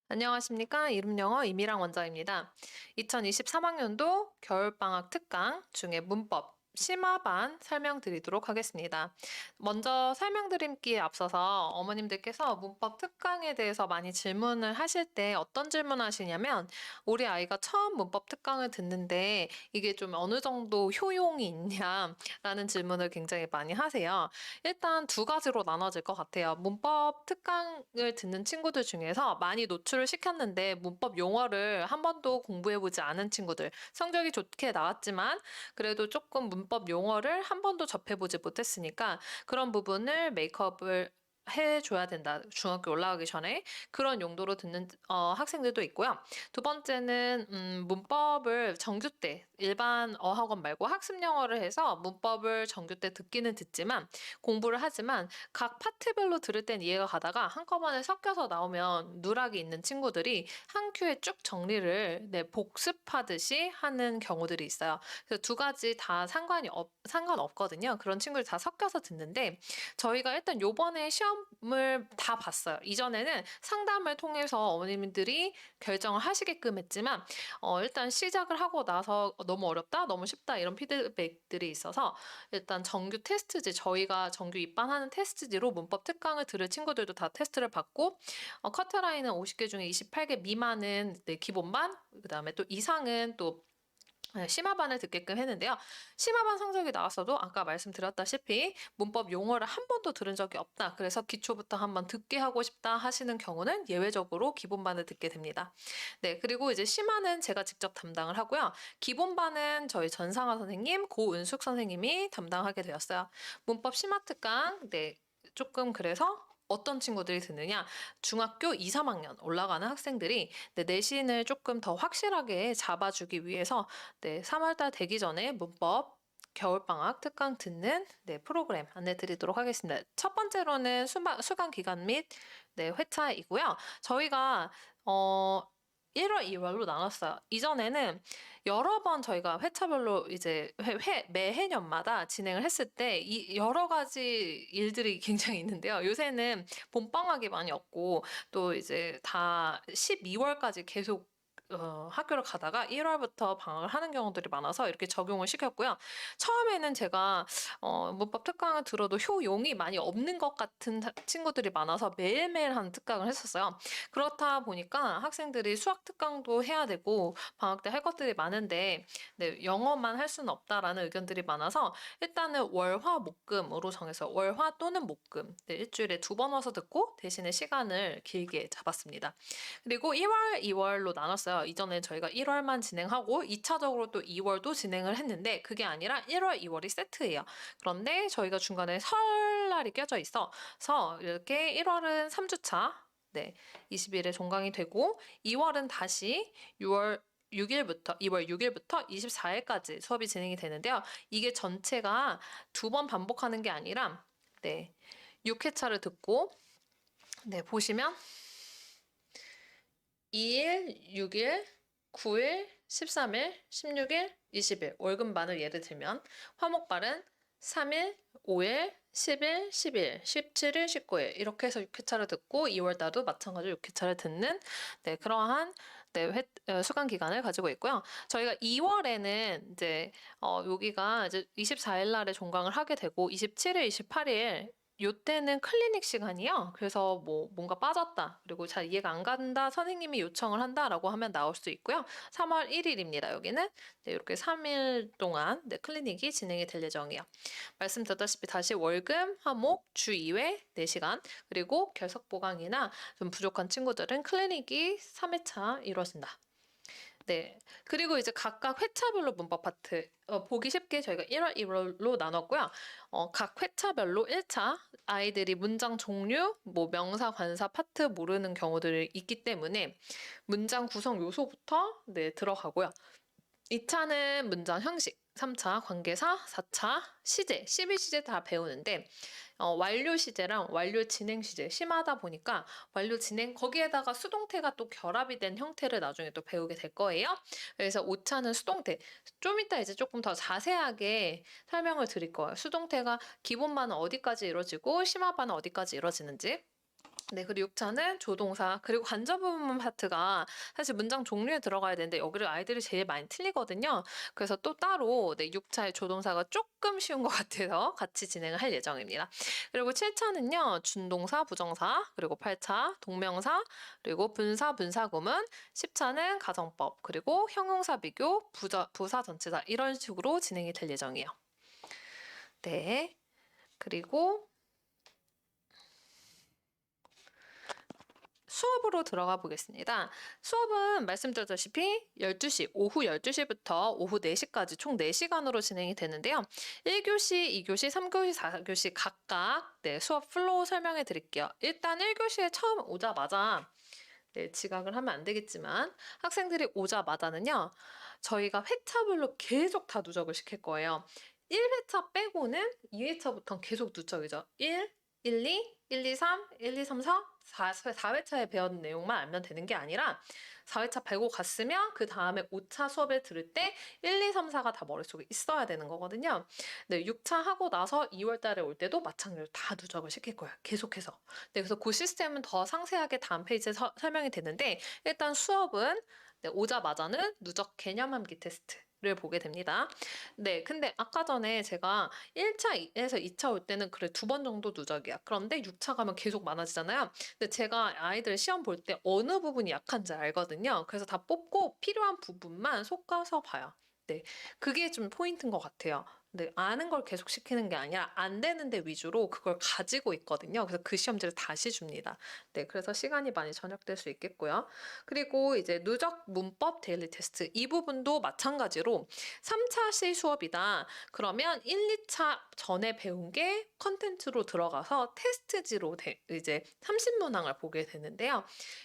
안녕하십니까. 이름영어 이미랑 원장입니다. 2023학년도 겨울방학 특강 중에 문법 심화반 설명드리도록 하겠습니다. 먼저 설명드리기에 앞서서 어머님들께서 문법 특강에 대해서 많이 질문을 하실 때 어떤 질문 하시냐면 우리 아이가 처음 문법 특강을 듣는데 이게 좀 어느 정도 효용이 있냐라는 질문을 굉장히 많이 하세요. 일단 두 가지로 나눠질 것 같아요. 문법 특강을 듣는 친구들 중에서 많이 노출을 시켰는데 문법 용어를 한 번도 공부해보지 않은 친구들, 성적이 좋게 나왔지만 그래도 조금 문법 용어를 한 번도 접해보지 못했으니까 그런 부분을 메이크업을 해줘야 된다. 중학교 올라가기 전에 그런 용도로 듣는 학생들도 있고요. 두 번째는 문법을 정규 때 일반 어학원 말고 학습 영어를 해서 문법을 정규 때 듣기는 듣지만 공부를 하지만 각 파트별로 들을 땐 이해가 가다가 한꺼번에 섞여서 나오면 누락이 있는 친구들이 한 큐에 쭉 정리를 복습하듯이 하는 경우들이 있어요. 그래서 두 가지 다 상관없거든요. 그런 친구들 다 섞여서 듣는데 저희가 일단 요번에 시험을 다 봤어요. 이전에는 상담을 통해서 어머님들이 결정을 하시게끔 했지만 일단 시작을 하고 나서 너무 어렵다, 너무 쉽다 이런 피드백들이 있어서 일단 정규 테스트지 저희가 정규 입반하는 테스트지로 문법 특강을 들을 친구들도 다 테스트를 받고 커트라인은 50개 중에 28개 미만은 기본반 그다음에 또 이상은 또 심화반을 듣게끔 했는데요. 심화반 성적이 나왔어도 아까 말씀드렸다시피 문법 용어를 한 번도 들은 적이 없다. 그래서 기초부터 한번 듣게 하고 싶다 하시는 경우는 예외적으로 기본반을 듣게 됩니다. 네, 그리고 이제 심화는 제가 직접 담당을 하고요. 기본반은 저희 전상화 선생님, 고은숙 선생님이 담당하게 되었어요. 문법 심화 특강, 네, 조금 그래서 어떤 친구들이 듣느냐? 중학교 2, 3학년 올라가는 학생들이 내신을 조금 더 확실하게 잡아주기 위해서 3월달 되기 전에 문법 겨울방학 특강 듣는 프로그램 안내드리도록 하겠습니다. 첫 번째로는 수강 기간 및 회차이고요. 저희가 1월, 2월로 나눴어요. 이전에는 여러 번 저희가 회차별로 이제 매해년마다 진행을 했을 때 이 여러 가지 일들이 굉장히 있는데요. 요새는 봄방학이 많이 없고 또 이제 다 12월까지 계속 학교를 가다가 1월부터 방학을 하는 경우들이 많아서 이렇게 적용을 시켰고요. 처음에는 제가 문법 특강을 들어도 효용이 많이 없는 것 같은 친구들이 많아서 매일매일 하는 특강을 했었어요. 그렇다 보니까 학생들이 수학 특강도 해야 되고 방학 때 할 것들이 많은데 영어만 할 수는 없다라는 의견들이 많아서 일단은 월화 목금으로 정해서 월화 또는 목금 일주일에 2번 와서 듣고 대신에 시간을 길게 잡았습니다. 그리고 1월, 2월로 나눴어요. 이전에 저희가 1월만 진행하고 2차적으로 또 2월도 진행을 했는데 그게 아니라 1월, 2월이 세트예요. 그런데 저희가 중간에 설날이 껴져 있어서 이렇게 1월은 3주차 20일에 종강이 되고 2월은 다시 2월 6일부터 24일까지 수업이 진행이 되는데요. 이게 전체가 2번 반복하는 게 아니라 6회차를 듣고 보시면 2일, 6일, 9일, 13일, 16일, 20일 월급반을 예를 들면 화목발은 3일, 5일, 10일, 10일, 17일, 19일 이렇게 해서 6회차를 듣고 2월달도 마찬가지로 6회차를 듣는 그러한 수강 기간을 가지고 있고요. 저희가 2월에는 이제 여기가 이제 24일 날에 종강을 하게 되고 27일, 28일 요때는 클리닉 시간이요. 그래서 뭐 뭔가 빠졌다. 그리고 잘 이해가 안 간다. 선생님이 요청을 한다라고 하면 나올 수 있고요. 3월 1일입니다. 여기는 이렇게 3일 동안 클리닉이 진행이 될 예정이에요. 말씀드렸다시피 다시 월금, 화목, 주 2회 4시간 그리고 결석 보강이나 좀 부족한 친구들은 클리닉이 3회차 이루어진다. 그리고 이제 각각 회차별로 문법 파트 보기 쉽게 저희가 1월, 2월로 나눴고요. 각 회차별로 1차 아이들이 문장 종류, 뭐 명사, 관사, 파트 모르는 경우들이 있기 때문에 문장 구성 요소부터 들어가고요. 2차는 문장 형식, 3차 관계사, 4차 시제, 12시제 다 배우는데 완료 시제랑 완료 진행 시제 심하다 보니까 완료 진행 거기에다가 수동태가 또 결합이 된 형태를 나중에 또 배우게 될 거예요. 그래서 5차는 수동태. 좀 이따 이제 조금 더 자세하게 설명을 드릴 거예요. 수동태가 기본반은 어디까지 이루어지고 심화반은 어디까지 이루어지는지. 네, 그리고 6차는 조동사, 그리고 간접 부분 파트가 사실 문장 종류에 들어가야 되는데 여기를 아이들이 제일 많이 틀리거든요. 그래서 또 따로 6차의 조동사가 조금 쉬운 것 같아서 같이 진행을 할 예정입니다. 그리고 7차는요, 준동사, 부정사, 그리고 8차 동명사, 그리고 분사, 분사구문, 10차는 가정법, 그리고 형용사 비교, 부사 전치사 이런 식으로 진행이 될 예정이에요. 네, 그리고 수업으로 들어가 보겠습니다. 수업은 말씀드렸다시피 12시, 오후 12시부터 오후 4시까지 총 4시간으로 진행이 되는데요. 1교시, 2교시, 3교시, 4교시 각각 수업 플로우 설명해 드릴게요. 일단 1교시에 처음 오자마자 지각을 하면 안 되겠지만 학생들이 오자마자는요. 저희가 회차별로 계속 다 누적을 시킬 거예요. 1회차 빼고는 2회차부터 계속 누적이죠. 1, 2, 1, 2, 3, 1, 2, 3, 4회차에 배운 내용만 알면 되는 게 아니라 4회차 배고 갔으면 그 다음에 5차 수업을 들을 때 1, 2, 3, 4가 다 머릿속에 있어야 되는 거거든요. 네, 6차 하고 나서 2월 달에 올 때도 마찬가지로 다 누적을 시킬 거예요. 계속해서. 네, 그래서 그 시스템은 더 상세하게 다음 페이지에 설명이 되는데 일단 수업은 오자마자는 누적 개념 암기 테스트를 보게 됩니다. 네, 근데 아까 전에 제가 1차에서 2차 올 때는 그래 2번 정도 누적이야. 그런데 6차 가면 계속 많아지잖아요. 근데 제가 아이들 시험 볼 때 어느 부분이 약한지 알거든요. 그래서 다 뽑고 필요한 부분만 솎아서 봐요. 네, 그게 좀 포인트인 것 같아요. 네, 아는 걸 계속 시키는 게 아니라 안 되는데 위주로 그걸 가지고 있거든요. 그래서 그 시험지를 다시 줍니다. 네, 그래서 시간이 많이 절약될 수 있겠고요. 그리고 이제 누적 문법 데일리 테스트 이 부분도 마찬가지로 3차 시 수업이다. 그러면 1, 2차 전에 배운 게 컨텐츠로 들어가서 테스트지로 이제 30문항을 보게 되는데요.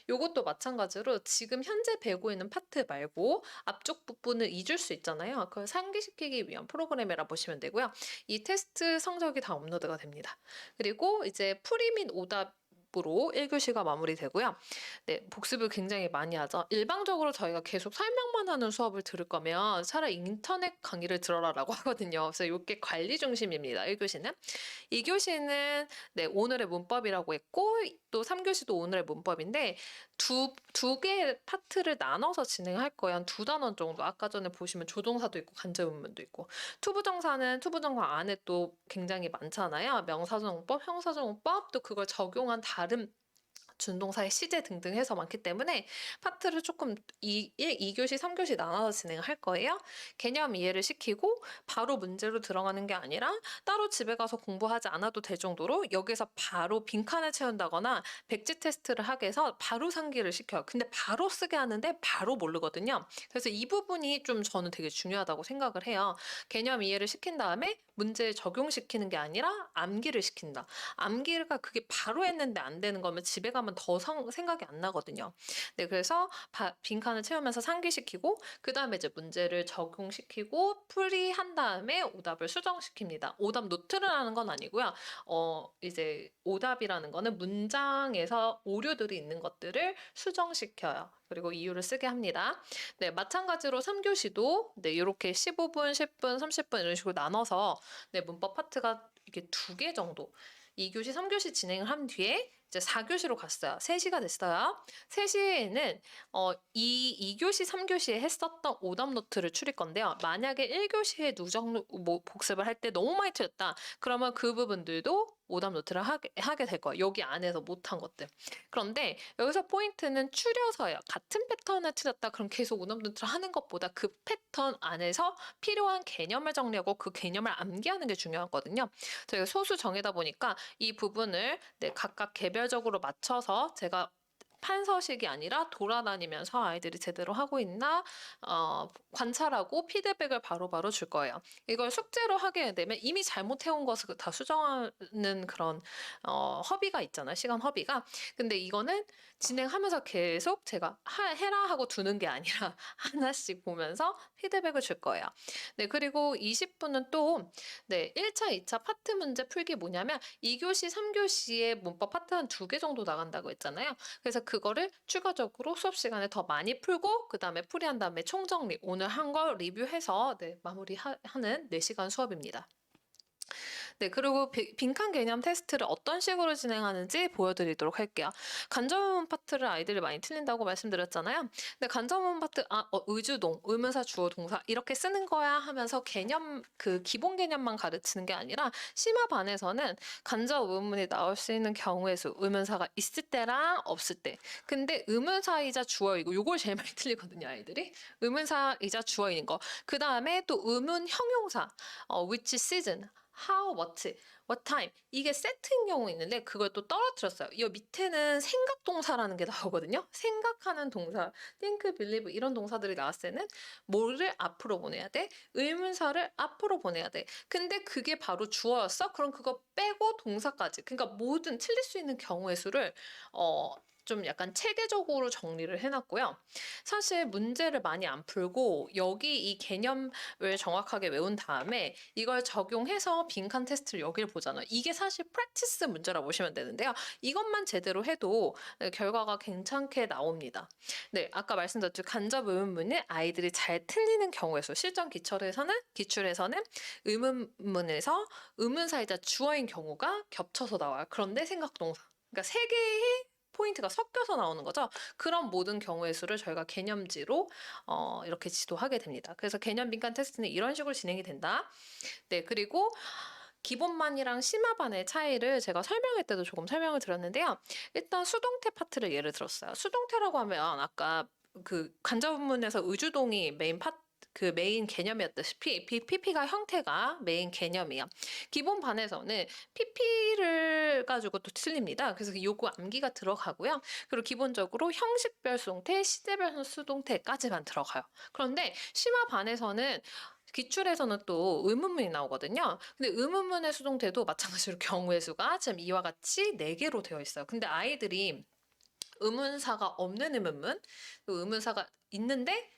이것도 마찬가지로 지금 현재 배우고 있는 파트 말고 앞쪽 부분을 잊을 수 있잖아요. 그걸 상기시키기 위한 프로그램이라 보시면 되고요. 이 테스트 성적이 다 업로드가 됩니다. 그리고 이제 풀이 및 오답으로 1교시가 마무리되고요. 네, 복습을 굉장히 많이 하죠. 일방적으로 저희가 계속 설명만 하는 수업을 들을 거면 차라리 인터넷 강의를 들어라라고 하거든요. 그래서 이게 관리 중심입니다. 1교시는. 2교시는 오늘의 문법이라고 했고 또 3교시도 오늘의 문법인데 두 개의 파트를 나눠서 진행할 거예요. 한 2단원 정도. 아까 전에 보시면 조동사도 있고 간접문문도 있고. 투부정사는 투부정사 안에 또 굉장히 많잖아요. 명사정법, 형사정법, 또 그걸 적용한 다른 준동사의 시제 등등 해서 많기 때문에 파트를 조금 2교시, 3교시 나눠서 진행할 거예요. 개념 이해를 시키고 바로 문제로 들어가는 게 아니라 따로 집에 가서 공부하지 않아도 될 정도로 여기서 바로 빈칸을 채운다거나 백지 테스트를 하게 해서 바로 상기를 시켜요. 근데 바로 쓰게 하는데 바로 모르거든요. 그래서 이 부분이 좀 저는 되게 중요하다고 생각을 해요. 개념 이해를 시킨 다음에 문제에 적용시키는 게 아니라 암기를 시킨다. 암기가 그게 바로 했는데 안 되는 거면 집에 가면 더 생각이 안 나거든요. 네, 그래서 빈칸을 채우면서 상기시키고 그 다음에 이제 문제를 적용시키고 풀이한 다음에 오답을 수정시킵니다. 오답 노트를 하는 건 아니고요. 이제 오답이라는 거는 문장에서 오류들이 있는 것들을 수정시켜요. 그리고 이유를 쓰게 합니다. 네, 마찬가지로 3교시도 이렇게 15분, 10분, 30분 이런 식으로 나눠서 문법 파트가 이게 2개 정도 2교시, 3교시 진행을 한 뒤에 이제 4교시로 갔어요. 3시가 됐어요. 3시에는 이 2교시, 3교시에 했었던 오답 노트를 추릴 건데요. 만약에 1교시에 누적 복습을 할 때 너무 많이 틀렸다. 그러면 그 부분들도 오답 노트를 하게 될 거예요. 여기 안에서 못한 것들. 그런데 여기서 포인트는 추려서요. 같은 패턴을 틀렸다. 그럼 계속 오답 노트를 하는 것보다 그 패턴 안에서 필요한 개념을 정리하고 그 개념을 암기하는 게 중요하거든요. 저희가 소수 정해다 보니까 이 부분을 각각 개별적으로 맞춰서 제가 판서식이 아니라 돌아다니면서 아이들이 제대로 하고 있나 관찰하고 피드백을 바로바로 줄 거예요. 이걸 숙제로 하게 되면 이미 잘못해온 것을 다 수정하는 그런 허비가 있잖아요. 시간 허비가. 근데 이거는 진행하면서 계속 제가 해라 하고 두는 게 아니라 하나씩 보면서 피드백을 줄 거예요. 네, 그리고 20분은 또 1차, 2차 파트 문제 풀기 뭐냐면 2교시, 3교시에 문법 파트 한 2개 정도 나간다고 했잖아요. 그래서 그거를 추가적으로 수업 시간에 더 많이 풀고 그 다음에 풀이한 다음에 총정리 오늘 한 걸 리뷰해서 마무리하는 4시간 수업입니다. 네, 그리고 빈칸 개념 테스트를 어떤 식으로 진행하는지 보여드리도록 할게요. 간접의문 파트를 아이들이 많이 틀린다고 말씀드렸잖아요. 근데 간접의문 파트, 의주동, 의문사, 주어, 동사 이렇게 쓰는 거야 하면서 개념, 그 기본 개념만 가르치는 게 아니라 심화반에서는 간접의문이 나올 수 있는 경우의 수, 의문사가 있을 때랑 없을 때. 근데 의문사이자 주어이고 요걸 제일 많이 틀리거든요, 아이들이. 의문사이자 주어인 거. 그 다음에 또 의문 형용사, which season, how, what time 이게 세트인 경우 있는데 그걸 또 떨어뜨렸어요. 이 밑에는 생각 동사라는 게 나오거든요. 생각하는 동사, think, believe 이런 동사들이 나왔을 때는 뭐를 앞으로 보내야 돼? 의문사를 앞으로 보내야 돼. 근데 그게 바로 주어였어? 그럼 그거 빼고 동사까지. 그러니까 모든 틀릴 수 있는 경우의 수를 좀 약간 체계적으로 정리를 해놨고요. 사실 문제를 많이 안 풀고 여기 이 개념을 정확하게 외운 다음에 이걸 적용해서 빈칸 테스트를 여기를 보잖아요. 이게 사실 프랙티스 문제라고 보시면 되는데요. 이것만 제대로 해도 결과가 괜찮게 나옵니다. 네, 아까 말씀드렸죠. 간접 의문문을 아이들이 잘 틀리는 경우에서 실전 기출에서는 의문문에서 의문사이자 주어인 경우가 겹쳐서 나와요. 그런데 생각동사. 그러니까 세 개의 포인트가 섞여서 나오는 거죠. 그런 모든 경우의 수를 저희가 개념지로 이렇게 지도하게 됩니다. 그래서 개념 빈칸 테스트는 이런 식으로 진행이 된다. 네, 그리고 기본반이랑 심화반의 차이를 제가 설명할 때도 조금 설명을 드렸는데요. 일단 수동태 파트를 예를 들었어요. 수동태라고 하면 아까 그 간접문에서 의주동이 메인 개념이었다시피 PP가 형태가 메인 개념이에요. 기본 반에서는 PP를 가지고 또 틀립니다. 그래서 요거 암기가 들어가고요. 그리고 기본적으로 형식별 수동태, 시제별 수동태까지만 들어가요. 그런데 심화 반에서는 기출에서는 또 의문문이 나오거든요. 근데 의문문의 수동태도 마찬가지로 경우의 수가 지금 이와 같이 4개로 되어 있어요. 근데 아이들이 의문사가 없는 의문문, 또 의문사가 있는데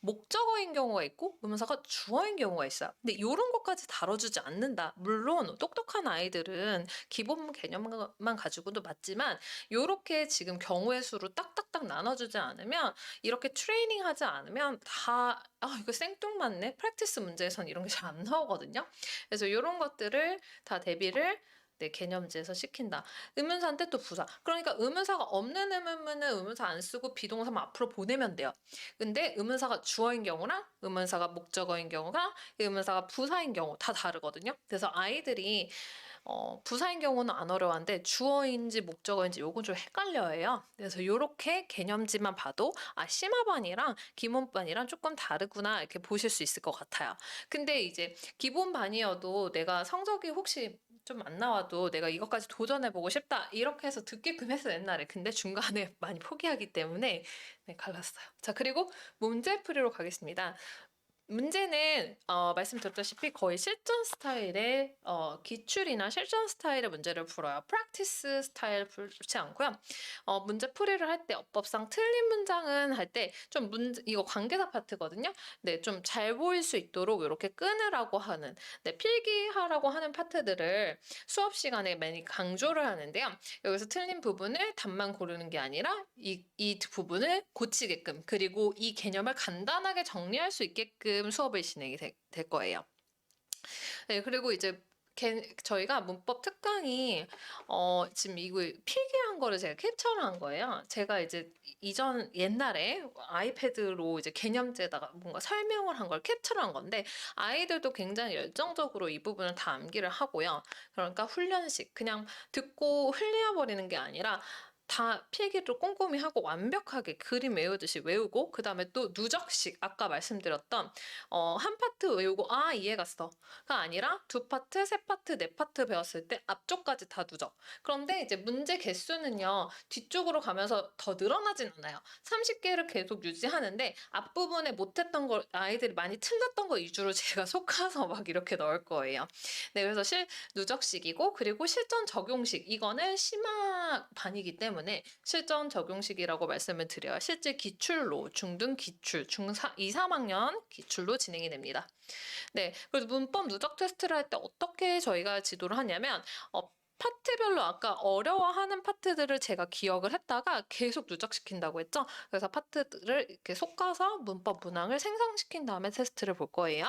목적어인 경우가 있고 의문사가 주어인 경우가 있어요. 근데 이런 것까지 다뤄주지 않는다. 물론 똑똑한 아이들은 기본 개념만 가지고도 맞지만 이렇게 지금 경우의 수로 딱딱딱 나눠주지 않으면 이렇게 트레이닝하지 않으면 이거 생뚱맞네. 프랙티스 문제에선 이런 게 잘 안 나오거든요. 그래서 이런 것들을 다 대비를 개념지에서 시킨다. 의문사인데 또 부사. 그러니까 의문사가 없는 의문문은 의문사 안 쓰고 비동사만 앞으로 보내면 돼요. 근데 의문사가 주어인 경우랑 의문사가 목적어인 경우랑 의문사가 부사인 경우 다 다르거든요. 그래서 아이들이 부사인 경우는 안 어려운데 주어인지 목적어인지 요건 좀 헷갈려해요. 그래서 이렇게 개념지만 봐도 심화반이랑 기본반이랑 조금 다르구나 이렇게 보실 수 있을 것 같아요. 근데 이제 기본반이어도 내가 성적이 혹시 좀 안 나와도 내가 이것까지 도전해보고 싶다 이렇게 해서 듣게끔 했어요 옛날에. 근데 중간에 많이 포기하기 때문에 갈랐어요. 자, 그리고 문제풀이로 가겠습니다. 문제는 말씀드렸다시피 거의 실전 스타일의 기출이나 실전 스타일의 문제를 풀어요. 프랙티스 스타일 풀지 않고요. 문제 풀이를 할 때 어법상 틀린 문장은 할 때 좀 이거 관계사 파트거든요. 네, 좀 잘 보일 수 있도록 이렇게 끊으라고 하는 필기하라고 하는 파트들을 수업 시간에 많이 강조를 하는데요. 여기서 틀린 부분을 답만 고르는 게 아니라 이 부분을 고치게끔 그리고 이 개념을 간단하게 정리할 수 있게끔 수업을 진행이 될 거예요. 네, 그리고 이제 저희가 문법 특강이 지금 이거 필기한 거를 제가 캡처를 한 거예요. 제가 이제 이전 옛날에 아이패드로 이제 개념지에다가 뭔가 설명을 한 걸 캡처를 한 건데 아이들도 굉장히 열정적으로 이 부분을 다 암기를 하고요. 그러니까 훈련식 그냥 듣고 흘려버리는 게 아니라 다 필기를 꼼꼼히 하고 완벽하게 그림 외우듯이 외우고 그 다음에 또 누적식 아까 말씀드렸던 한 파트 외우고 이해 갔어가 아니라 두 파트, 세 파트, 네 파트 배웠을 때 앞쪽까지 다 누적. 그런데 이제 문제 개수는요 뒤쪽으로 가면서 더 늘어나진 않아요. 30개를 계속 유지하는데 앞부분에 못했던 걸 아이들이 많이 틀렸던 거 위주로 제가 속아서 막 이렇게 넣을 거예요. 네, 그래서 누적식이고 그리고 실전 적용식 이거는 심화반이기 때문에 실전 적용식이라고 말씀을 드려요. 실제 기출로 중등 기출, 중4, 2, 3학년 기출로 진행이 됩니다. 네, 그래서 문법 누적 테스트를 할 때 어떻게 저희가 지도를 하냐면 파트별로 아까 어려워하는 파트들을 제가 기억을 했다가 계속 누적시킨다고 했죠. 그래서 파트들을 이렇게 섞어서 문법 문항을 생성시킨 다음에 테스트를 볼 거예요.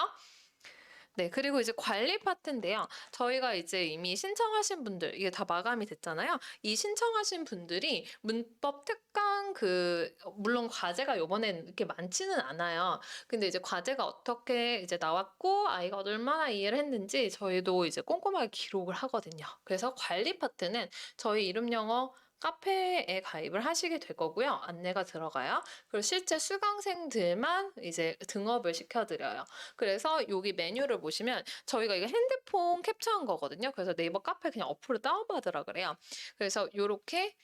네. 그리고 이제 관리 파트인데요. 저희가 이제 이미 신청하신 분들 이게 다 마감이 됐잖아요. 이 신청하신 분들이 문법 특강 물론 과제가 요번엔 이렇게 많지는 않아요. 근데 이제 과제가 어떻게 이제 나왔고 아이가 얼마나 이해를 했는지 저희도 이제 꼼꼼하게 기록을 하거든요. 그래서 관리 파트는 저희 이름 영어 카페에 가입을 하시게 될 거고요. 안내가 들어가요. 그리고 실제 수강생들만 이제 등업을 시켜 드려요. 그래서 여기 메뉴를 보시면 저희가 이거 핸드폰 캡처한 거거든요. 그래서 네이버 카페 그냥 어플을 다운받으라 그래요. 그래서 요렇게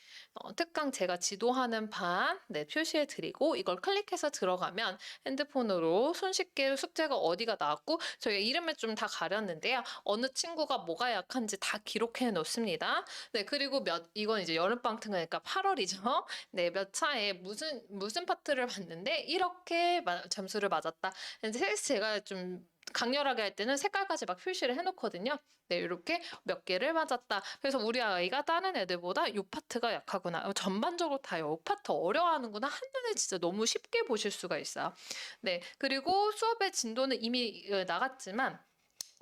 특강 제가 지도하는 반 네, 표시해 드리고 이걸 클릭해서 들어가면 핸드폰으로 손쉽게 숙제가 어디가 나왔고 저희가 이름을 좀 다 가렸는데요. 어느 친구가 뭐가 약한지 다 기록해 놓습니다. 네, 그리고 이건 이제 여름방학 특강이니까 8월이죠. 네, 몇 차에 무슨 파트를 봤는데 이렇게 점수를 맞았다. 근데 제가 좀 강렬하게 할 때는 색깔까지 막 표시를 해 놓거든요. 네, 이렇게 몇 개를 맞았다. 그래서 우리 아이가 다른 애들보다 요 파트가 약하구나. 전반적으로 다 요 파트 어려워하는구나. 한눈에 진짜 너무 쉽게 보실 수가 있어요. 네, 그리고 수업의 진도는 이미 나갔지만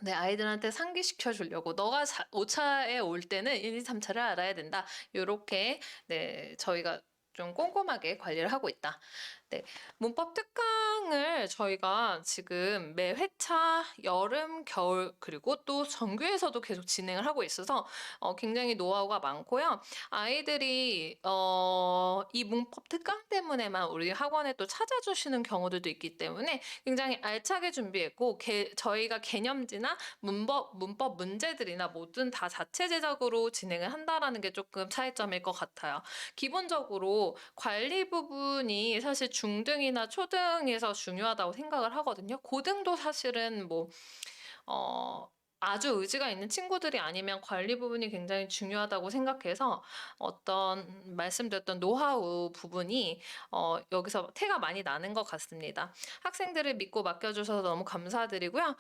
네, 아이들한테 상기시켜 주려고 너가 5차에 올 때는 1, 2, 3차를 알아야 된다. 요렇게 네, 저희가 좀 꼼꼼하게 관리를 하고 있다. 네, 문법 특강을 저희가 지금 매 회차 여름, 겨울 그리고 또 정규에서도 계속 진행을 하고 있어서 굉장히 노하우가 많고요. 아이들이 이 문법 특강 때문에만 우리 학원에 또 찾아주시는 경우들도 있기 때문에 굉장히 알차게 준비했고 저희가 개념지나 문법 문제들이나 뭐든 다 자체 제작으로 진행을 한다라는 게 조금 차이점일 것 같아요. 기본적으로 관리 부분이 사실 중등이나 초등에서 중요하다고 생각을 하거든요. 고등도 사실은 아주 의지가 있는 친구들이 아니면 관리 부분이 굉장히 중요하다고 생각해서 말씀드렸던 노하우 부분이 여기서 태가 많이 나는 것 같습니다. 학생들을 믿고 맡겨주셔서 너무 감사드리고요.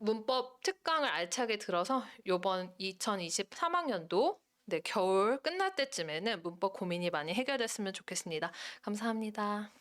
문법 특강을 알차게 들어서 요번 2023학년도 네, 겨울 끝날 때쯤에는 문법 고민이 많이 해결됐으면 좋겠습니다. 감사합니다.